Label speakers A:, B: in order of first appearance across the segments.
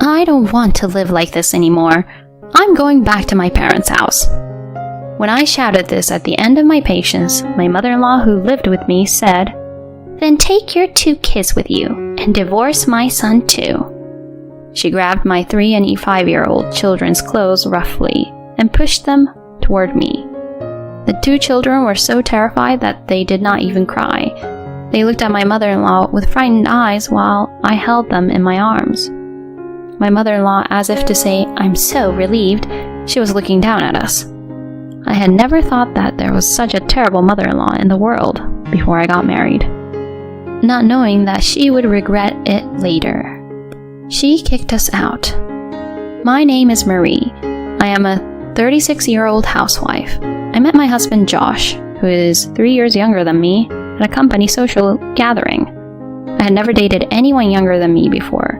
A: I don't want to live like this anymore. I'm going back to my parents' house." When I shouted this at the end of my patience, my mother-in-law who lived with me said, "Then take your 2 kids with you and divorce my son too." She grabbed my 3 and 5-year-old children's clothes roughly and pushed them toward me. The 2 children were so terrified that they did not even cry. They looked at my mother-in-law with frightened eyes while I held them in my arms. My mother-in-law, as if to say, "I'm so relieved," she was looking down at us. I had never thought that there was such a terrible mother-in-law in the world before I got married, not knowing that she would regret it later. She kicked us out. My name is Marie. I am a 36-year-old housewife. I met my husband Josh, who is 3 years younger than me, at a company social gathering. I had never dated anyone younger than me before,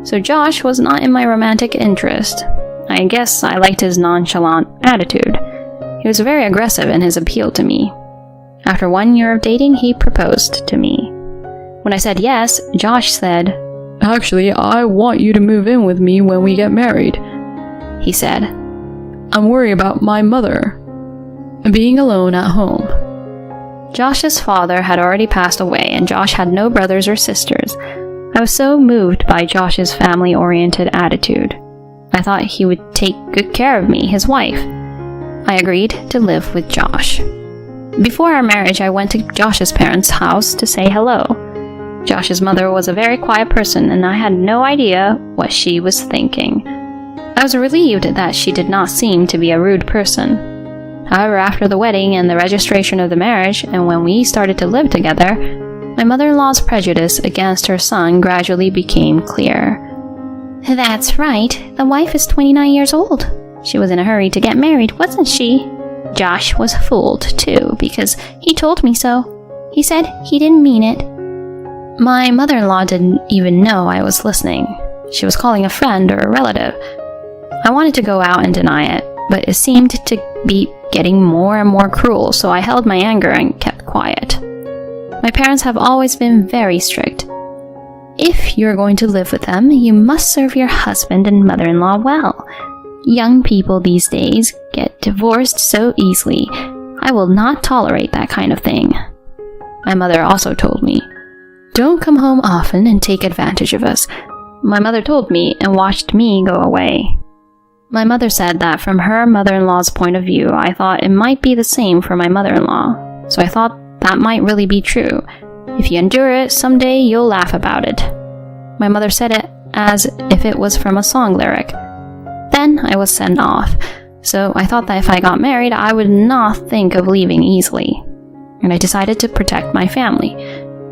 A: so Josh was not in my romantic interest. I guess I liked his nonchalant attitude. He was very aggressive in his appeal to me. After 1 year of dating, he proposed to me. When I said yes, Josh said, "Actually, I want you to move in with me when we get married," he said. "I'm worried about my mother being alone at home." Josh's father had already passed away, and Josh had no brothers or sisters. I was so moved by Josh's family-oriented attitude. I thought he would take good care of me, his wife. I agreed to live with Josh. Before our marriage, I went to Josh's parents' house to say hello. Josh's mother was a very quiet person, and I had no idea what she was thinking. I was relieved that she did not seem to be a rude person. However, after the wedding and the registration of the marriage, and when we started to live together, my mother-in-law's prejudice against her son gradually became clear. "That's right, the wife is 29 years old. She was in a hurry to get married, wasn't she?" Josh was fooled, too, because he told me so. He said he didn't mean it. My mother-in-law didn't even know I was listening. She was calling a friend or a relative. I wanted to go out and deny it, but it seemed to be getting more and more cruel, so I held my anger and kept quiet. My parents have always been very strict. If you're going to live with them, you must serve your husband and mother-in-law well. Young people these days get divorced so easily. I will not tolerate that kind of thing. My mother also told me, "Don't come home often and take advantage of us." My mother told me and watched me go away. My mother said that from her mother-in-law's point of view, I thought it might be the same for my mother-in-law, so I thought that might really be true. If you endure it, someday you'll laugh about it. My mother said it as if it was from a song lyric. Then I was sent off, so I thought that if I got married, I would not think of leaving easily. And I decided to protect my family.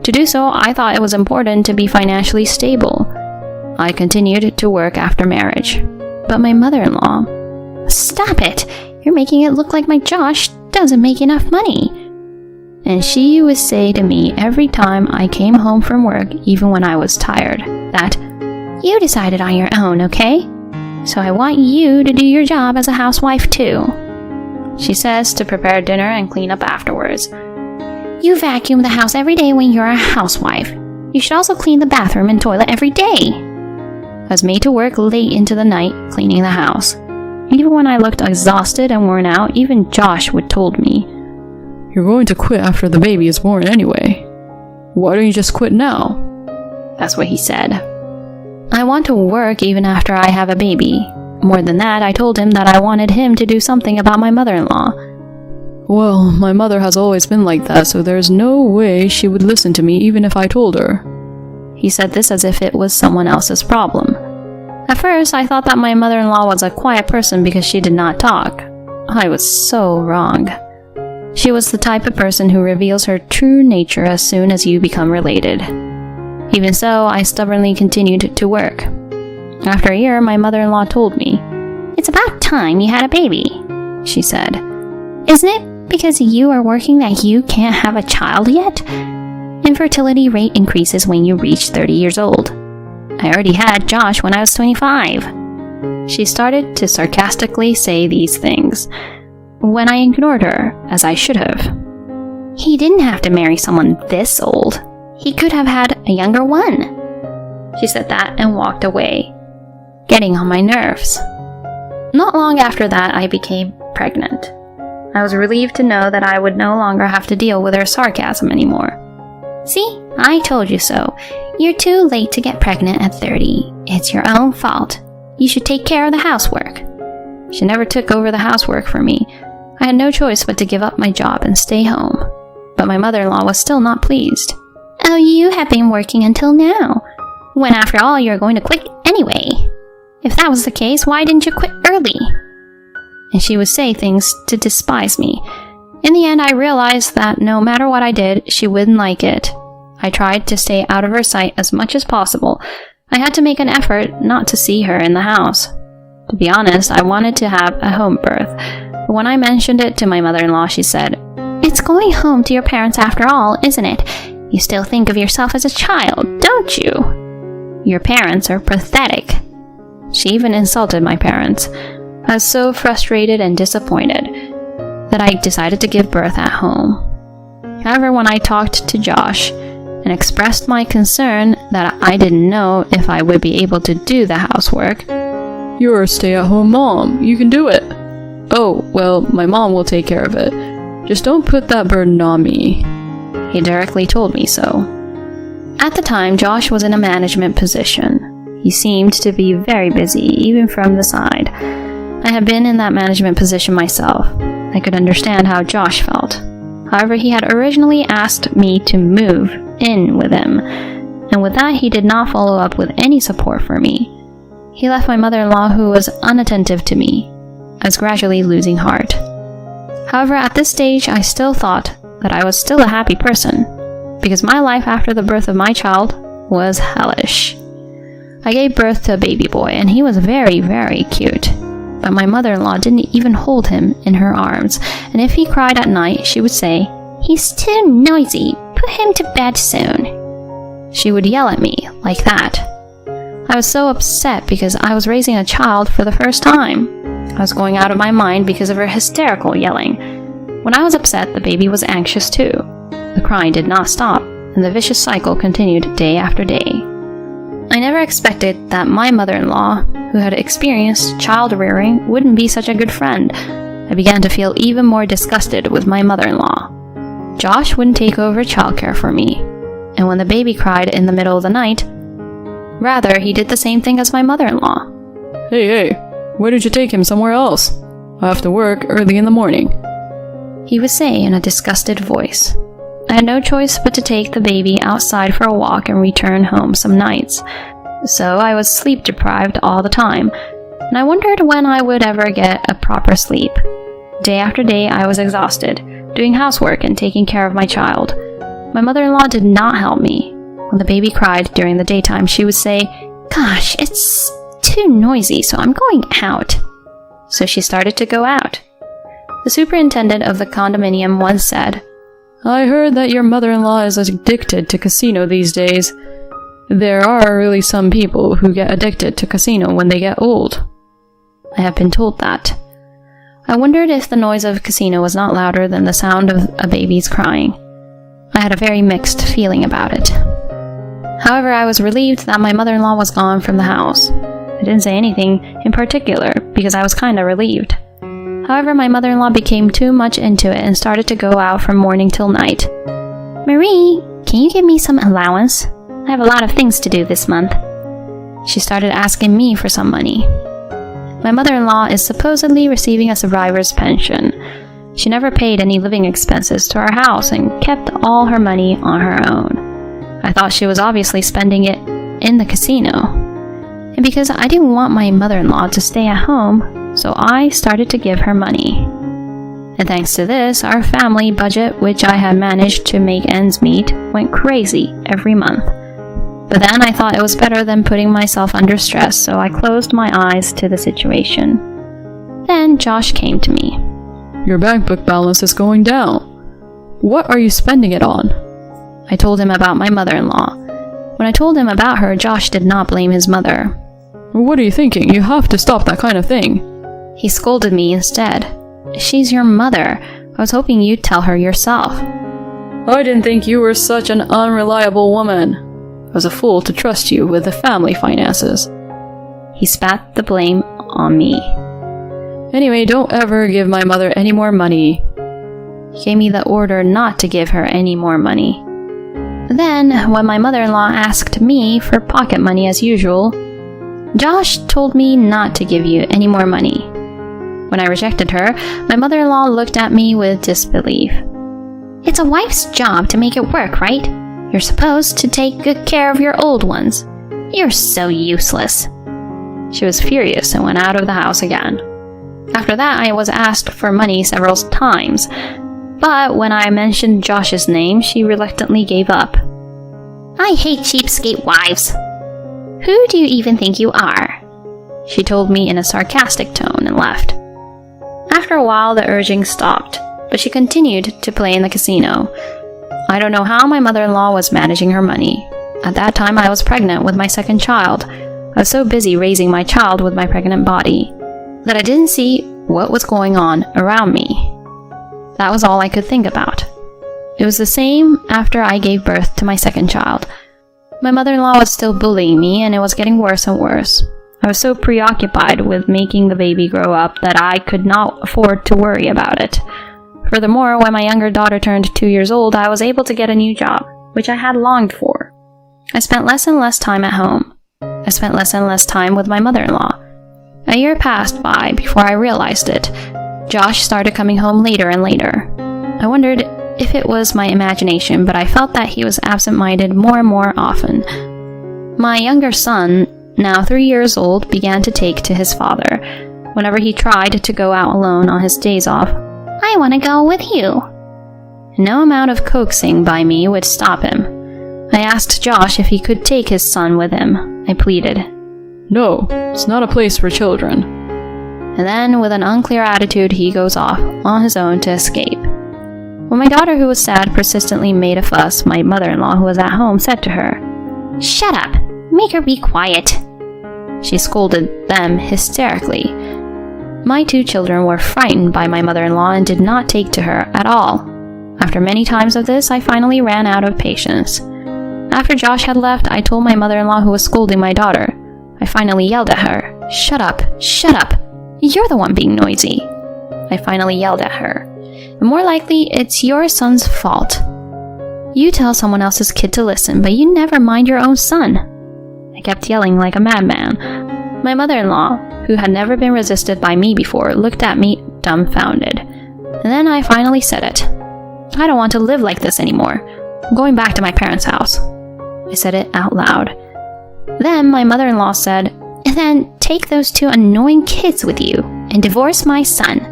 A: To do so, I thought it was important to be financially stable. I continued to work after marriage. But my mother-in-law, "Stop it! You're making it look like my Josh doesn't make enough money." And she would say to me every time I came home from work, even when I was tired, that, "You decided on your own, okay? So I want you to do your job as a housewife too." She says to prepare dinner and clean up afterwards. "You vacuum the house every day when you're a housewife. You should also clean the bathroom and toilet every day." I was made to work late into the night cleaning the house. Even when I looked exhausted and worn out, even Josh would told me, "You're going to quit after the baby is born anyway. Why don't you just quit now?" That's what he said. I want to work even after I have a baby. More than that, I told him that I wanted him to do something about my mother-in-law. "Well, my mother has always been like that, so there's no way she would listen to me even if I told her." He said this as if it was someone else's problem. At first, I thought that my mother-in-law was a quiet person because she did not talk. I was so wrong. She was the type of person who reveals her true nature as soon as you become related. Even so, I stubbornly continued to work. After a year, my mother-in-law told me, "It's about time you had a baby," she said. "Isn't it because you are working that you can't have a child yet? Infertility rate increases when you reach 30 years old. I already had Josh when I was 25. She started to sarcastically say these things, when I ignored her, as I should have. "He didn't have to marry someone this old. He could have had a younger one." She said that and walked away. getting on my nerves. Not long after that, I became pregnant. I was relieved to know that I would no longer have to deal with her sarcasm anymore. See, I told you so. You're too late to get pregnant at 30. It's your own fault. You should take care of the housework. She never took over the housework for me. I had no choice but to give up my job and stay home. But my mother-in-law was still not pleased. Oh, you have been working until now, when after all you're going to quit anyway. If that was the case, why didn't you quit early? And she would say things to despise me. In the end, I realized that no matter what I did, she wouldn't like it. I tried to stay out of her sight as much as possible. I had to make an effort not to see her in the house. To be honest, I wanted to have a home birth. But when I mentioned it to my mother-in-law, she said, "It's going home to your parents after all, isn't it? You still think of yourself as a child, don't you? Your parents are pathetic." She even insulted my parents. I was so frustrated and disappointed that I decided to give birth at home. However, when I talked to Josh and expressed my concern that I didn't know if I would be able to do the housework,
B: "You're a stay-at-home mom. You can do it." "Oh, well, my mom will take care of it. Just don't put that burden on me."
A: He directly told me so. At the time, Josh was in a management position. He seemed to be very busy, even from the side. I had been in that management position myself. I could understand how Josh felt. However, he had originally asked me to move in with him, and with that he did not follow up with any support for me. He left my mother-in-law, who was unattentive to me. I was gradually losing heart. However, at this stage, I still thought that I was still a happy person, because my life after the birth of my child was hellish. I gave birth to a baby boy, and he was very, very cute. But my mother-in-law didn't even hold him in her arms, and if he cried at night, she would say, "He's too noisy. Put him to bed soon." She would yell at me like that. I was so upset because I was raising a child for the first time. I was going out of my mind because of her hysterical yelling. When I was upset, the baby was anxious too. The crying did not stop, and the vicious cycle continued day after day. I never expected that my mother-in-law, who had experienced child rearing, wouldn't be such a good friend. I began to feel even more disgusted with my mother-in-law. Josh wouldn't take over childcare for me, and when the baby cried in the middle of the night, rather, he did the same thing as my mother-in-law.
B: Hey, why did you take him somewhere else? I have to work early in the morning,"
A: he would say in a disgusted voice. I had no choice but to take the baby outside for a walk and return home some nights. So I was sleep deprived all the time, and I wondered when I would ever get a proper sleep. Day after day I was exhausted, doing housework and taking care of my child. My mother-in-law did not help me. When the baby cried during the daytime, she would say, "Gosh, it's too noisy, so I'm going out." So she started to go out. The superintendent of the condominium once said, "I heard that your mother-in-law is addicted to casino these days. There are really some people who get addicted to casino when they get old." I have been told that. I wondered if the noise of casino was not louder than the sound of a baby's crying. I had a very mixed feeling about it. However, I was relieved that my mother-in-law was gone from the house. I didn't say anything in particular because I was kinda relieved. However, my mother-in-law became too much into it and started to go out from morning till night. "Marie, can you give me some allowance? I have a lot of things to do this month." She started asking me for some money. My mother-in-law is supposedly receiving a survivor's pension. She never paid any living expenses to our house and kept all her money on her own. I thought she was obviously spending it in the casino. And because I didn't want my mother-in-law to stay at home, so I started to give her money. And thanks to this, our family budget, which I had managed to make ends meet, went crazy every month. But then I thought it was better than putting myself under stress, so I closed my eyes to the situation. Then Josh came to me.
B: "Your bank book balance is going down. What are you spending it on?"
A: I told him about my mother-in-law. When I told him about her, Josh did not blame his mother.
B: "What are you thinking? You have to stop that kind of thing."
A: He scolded me instead. "She's your mother. I was hoping you'd tell her yourself."
B: "I didn't think you were such an unreliable woman. I was a fool to trust you with the family finances."
A: He spat the blame on me.
B: Anyway, don't ever give my mother any more money.
A: He gave me the order not to give her any more money. Then, when my mother-in-law asked me for pocket money as usual, Josh told me not to give you any more money. When I rejected her, my mother-in-law looked at me with disbelief. It's a wife's job to make it work, right? You're supposed to take good care of your old ones. You're so useless. She was furious and went out of the house again. After that, I was asked for money several times, but when I mentioned Josh's name, she reluctantly gave up. I hate cheapskate wives. Who do you even think you are? She told me in a sarcastic tone and left. After a while, the urging stopped, but she continued to play in the casino. I don't know how my mother-in-law was managing her money. At that time, I was pregnant with my second child. I was so busy raising my child with my pregnant body that I didn't see what was going on around me. That was all I could think about. It was the same after I gave birth to my second child. My mother-in-law was still bullying me, and it was getting worse and worse. I was so preoccupied with making the baby grow up that I could not afford to worry about it. Furthermore, when my younger daughter turned 2 years old, I was able to get a new job, which I had longed for. I spent less and less time at home. I spent less and less time with my mother-in-law. A year passed by before I realized it. Josh started coming home later and later. I wondered if it was my imagination, but I felt that he was absent-minded more and more often. My younger son, now 3 years old, began to take to his father. Whenever he tried to go out alone on his days off, I want to go with you. No amount of coaxing by me would stop him. I asked Josh if he could take his son with him. I pleaded.
B: No, it's not a place for children.
A: And then, with an unclear attitude, he goes off on his own to escape. When my daughter, who was sad, persistently made a fuss, my mother-in-law, who was at home, said to her, "Shut up! Make her be quiet!" She scolded them hysterically. My 2 children were frightened by my mother-in-law and did not take to her at all. After many times of this, I finally ran out of patience. After Josh had left, I told my mother-in-law, who was scolding my daughter. I finally yelled at her, "Shut up! Shut up! You're the one being noisy." I finally yelled at her. More likely, it's your son's fault. You tell someone else's kid to listen, but you never mind your own son. I kept yelling like a madman. My mother-in-law, who had never been resisted by me before, looked at me dumbfounded. And then I finally said it. I don't want to live like this anymore. I'm going back to my parents' house. I said it out loud. Then my mother-in-law said, "Then take those 2 annoying kids with you and divorce my son."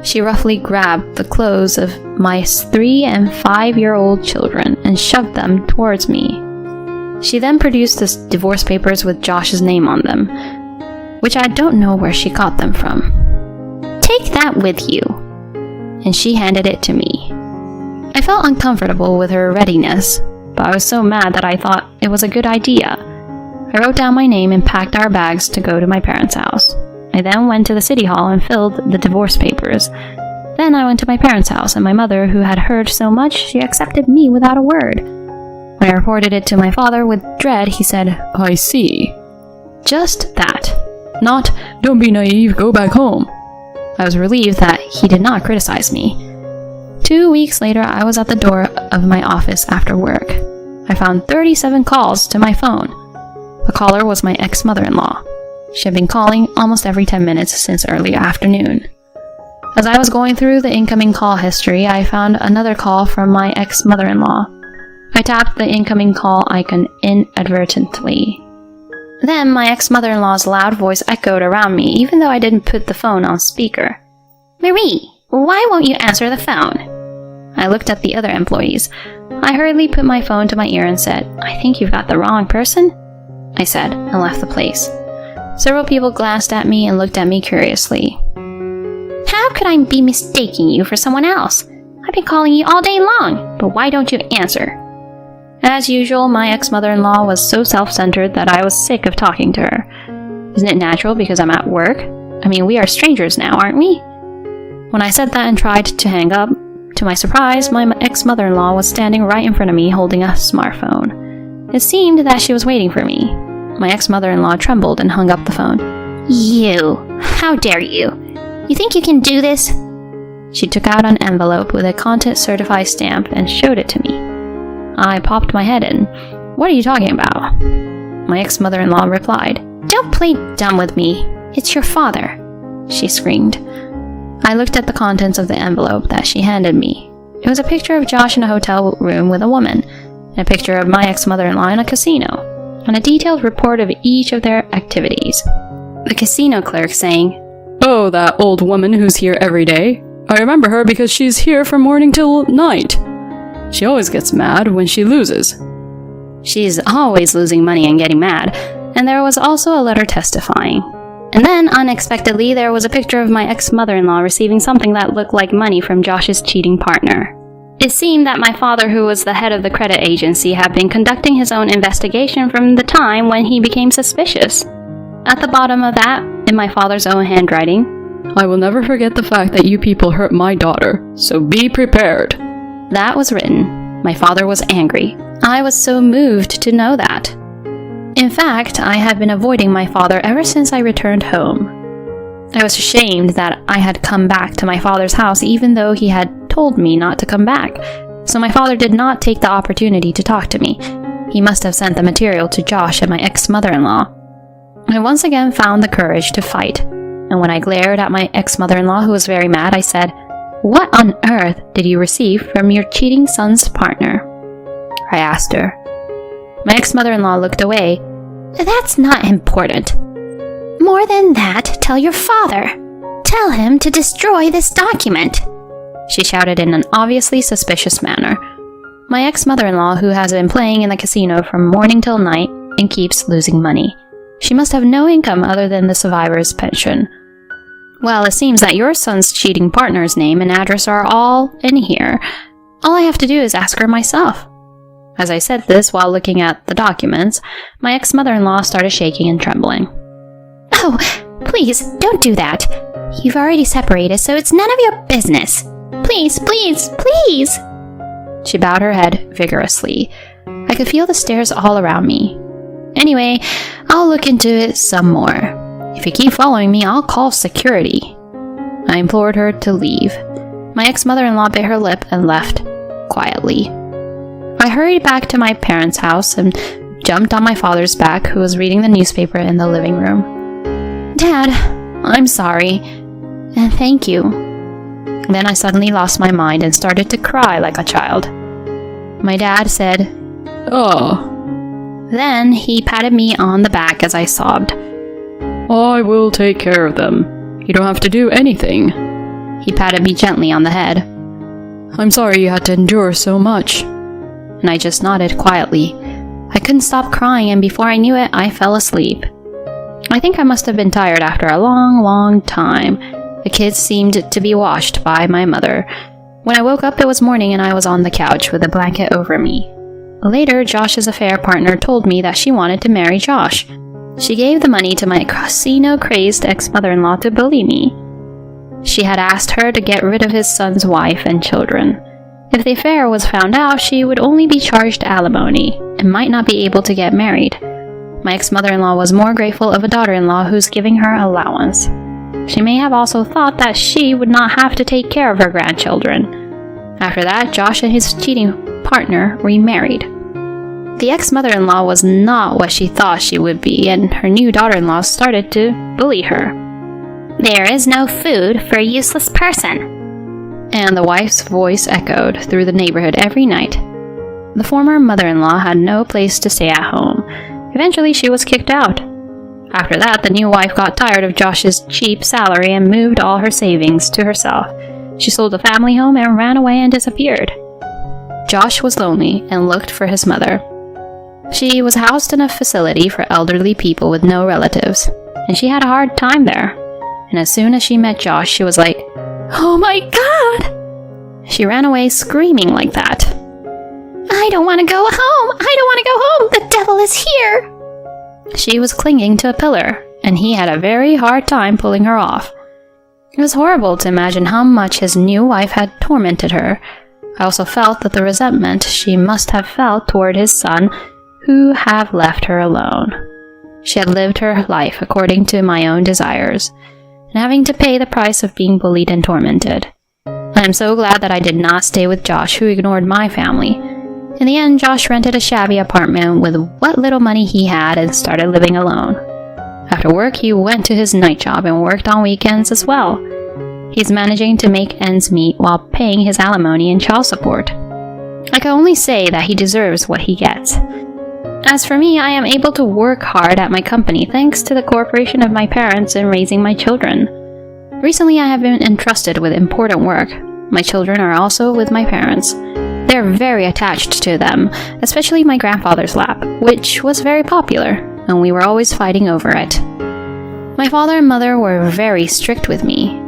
A: She roughly grabbed the clothes of my 3- and 5-year-old children and shoved them towards me. She then produced the divorce papers with Josh's name on them, which I don't know where she got them from. "Take that with you." And she handed it to me. I felt uncomfortable with her readiness, but I was so mad that I thought it was a good idea. I wrote down my name and packed our bags to go to my parents' house. I then went to the city hall and filled the divorce papers. Then I went to my parents' house, and my mother, who had heard so much, she accepted me without a word. When I reported it to my father with dread, he said,
B: I see.
A: Just that. Not,
B: "Don't be naive, go back home."
A: I was relieved that he did not criticize me. 2 weeks later, I was at the door of my office after work. I found 37 calls to my phone. The caller was my ex-mother-in-law. She had been calling almost every 10 minutes since early afternoon. As I was going through the incoming call history, I found another call from my ex-mother-in-law. I tapped the incoming call icon inadvertently. Then my ex-mother-in-law's loud voice echoed around me, even though I didn't put the phone on speaker. "Marie, why won't you answer the phone?" I looked at the other employees. I hurriedly put my phone to my ear and said, "I think you've got the wrong person," I said, and left the place. Several people glanced at me and looked at me curiously. "How could I be mistaking you for someone else? I've been calling you all day long, but why don't you answer?" As usual, my ex-mother-in-law was so self-centered that I was sick of talking to her. Isn't it natural because I'm at work? I mean, we are strangers now, aren't we? When I said that and tried to hang up, to my surprise, my ex-mother-in-law was standing right in front of me holding a smartphone. It seemed that she was waiting for me. My ex-mother-in-law trembled and hung up the phone. You! How dare you! You think you can do this? She took out an envelope with a Content Certified stamp and showed it to me. I popped my head in. What are you talking about? My ex-mother-in-law replied, Don't play dumb with me. It's your father, she screamed. I looked at the contents of the envelope that she handed me. It was a picture of Josh in a hotel room with a woman, and a picture of my ex-mother-in-law in a casino, and a detailed report of each of their activities. The casino clerk saying,
B: Oh, that old woman who's here every day. I remember her because she's here from morning till night. She always gets mad when she loses.
A: She's always losing money and getting mad, and there was also a letter testifying. And then, unexpectedly, there was a picture of my ex-mother-in-law receiving something that looked like money from Josh's cheating partner. It seemed that my father, who was the head of the credit agency, had been conducting his own investigation from the time when he became suspicious. At the bottom of that, in my father's own handwriting,
B: I will never forget the fact that you people hurt my daughter, so be prepared.
A: That was written. My father was angry. I was so moved to know that. In fact, I had been avoiding my father ever since I returned home. I was ashamed that I had come back to my father's house even though he had told me not to come back, so my father did not take the opportunity to talk to me. He must have sent the material to Josh and my ex-mother-in-law. I once again found the courage to fight, and when I glared at my ex-mother-in-law who was very mad, I said, What on earth did you receive from your cheating son's partner? I asked her. My ex-mother-in-law looked away. That's not important. More than that, tell your father. Tell him to destroy this document, she shouted in an obviously suspicious manner. My ex-mother-in-law, who has been playing in the casino from morning till night and keeps losing money. She must have no income other than the survivor's pension. Well, it seems that your son's cheating partner's name and address are all in here. All I have to do is ask her myself. As I said this while looking at the documents, my ex-mother-in-law started shaking and trembling. Oh, please, don't do that. You've already separated, so it's none of your business. Please, please, please! She bowed her head vigorously. I could feel the stares all around me. Anyway, I'll look into it some more. If you keep following me, I'll call security. I implored her to leave. My ex-mother-in-law bit her lip and left quietly. I hurried back to my parents' house and jumped on my father's back, who was reading the newspaper in the living room. Dad, I'm sorry, and thank you. Then I suddenly lost my mind and started to cry like a child. My dad said,
B: Oh.
A: Then he patted me on the back as I sobbed.
B: I will take care of them. You don't have to do anything.
A: He patted me gently on the head.
B: I'm sorry you had to endure so much.
A: And I just nodded quietly. I couldn't stop crying, and before I knew it, I fell asleep. I think I must have been tired after a long, long time. The kids seemed to be washed by my mother. When I woke up, it was morning and I was on the couch with a blanket over me. Later, Josh's affair partner told me that she wanted to marry Josh. She gave the money to my casino-crazed ex-mother-in-law to bully me. She had asked her to get rid of his son's wife and children. If the affair was found out, she would only be charged alimony and might not be able to get married. My ex-mother-in-law was more grateful of a daughter-in-law who's giving her allowance. She may have also thought that she would not have to take care of her grandchildren. After that, Josh and his cheating partner remarried. The ex-mother-in-law was not what she thought she would be, and her new daughter-in-law started to bully her. There is no food for a useless person. And the wife's voice echoed through the neighborhood every night. The former mother-in-law had no place to stay at home. Eventually, she was kicked out. After that, the new wife got tired of Josh's cheap salary and moved all her savings to herself. She sold the family home and ran away and disappeared. Josh was lonely and looked for his mother. She was housed in a facility for elderly people with no relatives, and she had a hard time there. And as soon as she met Josh, she was like, "Oh my God!" She ran away screaming like that. "I don't want to go home! I don't want to go home! The devil is here!" She was clinging to a pillar, and he had a very hard time pulling her off. It was horrible to imagine how much his new wife had tormented her. I also felt that the resentment she must have felt toward his son, who had left her alone. She had lived her life according to my own desires, and having to pay the price of being bullied and tormented. I am so glad that I did not stay with Josh, who ignored my family. In the end, Josh rented a shabby apartment with what little money he had and started living alone. After work, he went to his night job and worked on weekends as well. He's managing to make ends meet while paying his alimony and child support. I can only say that he deserves what he gets. As for me, I am able to work hard at my company thanks to the cooperation of my parents in raising my children. Recently, I have been entrusted with important work. My children are also with my parents. They are very attached to them, especially my grandfather's lap, which was very popular, and we were always fighting over it. My father and mother were very strict with me,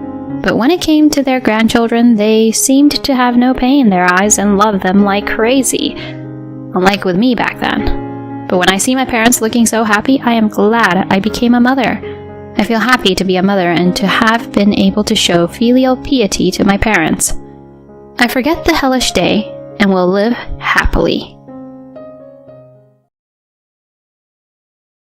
A: but when it came to their grandchildren, they seemed to have no pain in their eyes and loved them like crazy, unlike with me back then. But when I see my parents looking so happy, I am glad I became a mother. I feel happy to be a mother and to have been able to show filial piety to my parents. I forget the hellish day and will live happily.